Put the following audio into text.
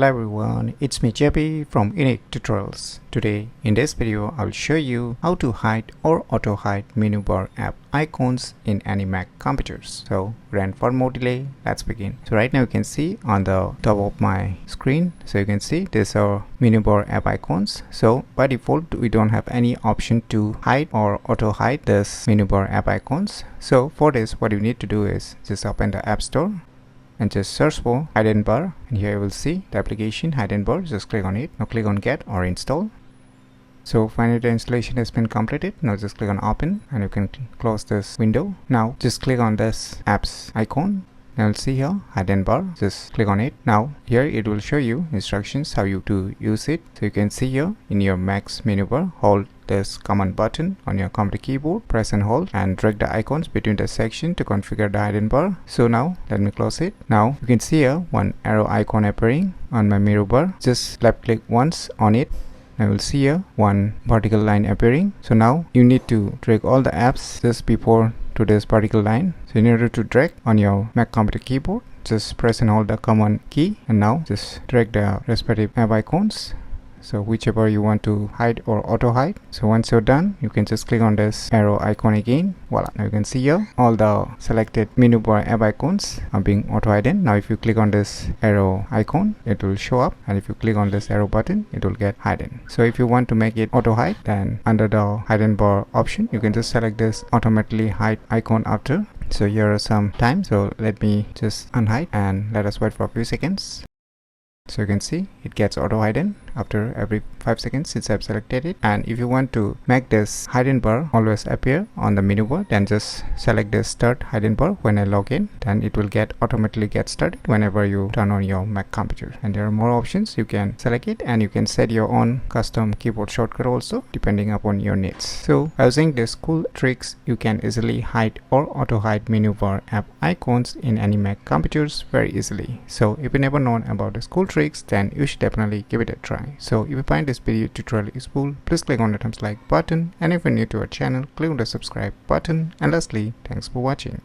Hello everyone, it's me JP from UniqueTutorials. Today in this video I'll show you how to hide or auto hide menu bar app icons in any Mac computers. So without for more delay, let's begin. So right now you can see on the top of my screen, so you can see these are menu bar app icons. So by default we don't have any option to hide or auto hide this menu bar app icons. So for this what you need to do is just open the App Store and just search for hidden bar, and here you will see the application hidden bar. Just click on it. Now click on get or install. So finally the installation has been completed. Now just click on open and you can close this window. Now just click on this apps icon. Now you'll see here hidden bar. Just click on it. Now here it will show you instructions how you to use it. So you can see here in your Mac's menu bar, hold this command button on your computer keyboard, press and hold and drag the icons between the section to configure the hidden bar. So now let me close it. Now you can see here one arrow icon appearing on my menu bar. Just left click once on it. I will see here one vertical line appearing. So now you need to drag all the apps just before to this vertical line. So in order to drag on your Mac computer keyboard, just press and hold the command key and now just drag the respective app icons. So whichever you want to hide or auto hide. So once you're done, you can just click on this arrow icon again. Voila, now you can see here all the selected menu bar app icons are being auto hidden. Now if you click on this arrow icon, it will show up, and if you click on this arrow button, it will get hidden. So if you want to make it auto hide, then under the hidden bar option, you can just select this automatically hide icon after. So here are some time, so let me just unhide and let us wait for a few seconds. So you can see it gets auto hidden after every 5 seconds since I've selected it. And if you want to make this hidden bar always appear on the menu bar, then just select this start hidden bar when I log in. Then it will automatically get started whenever you turn on your Mac computer. And there are more options. You can select it and you can set your own custom keyboard shortcut also depending upon your needs. So using these cool tricks, you can easily hide or auto hide menu bar app icons in any Mac computers very easily. So if you never known about these cool tricks, then you should definitely give it a try. So if you find this video tutorial useful, please click on the thumbs like button, and if you're new to our channel, click on the subscribe button, and lastly, thanks for watching.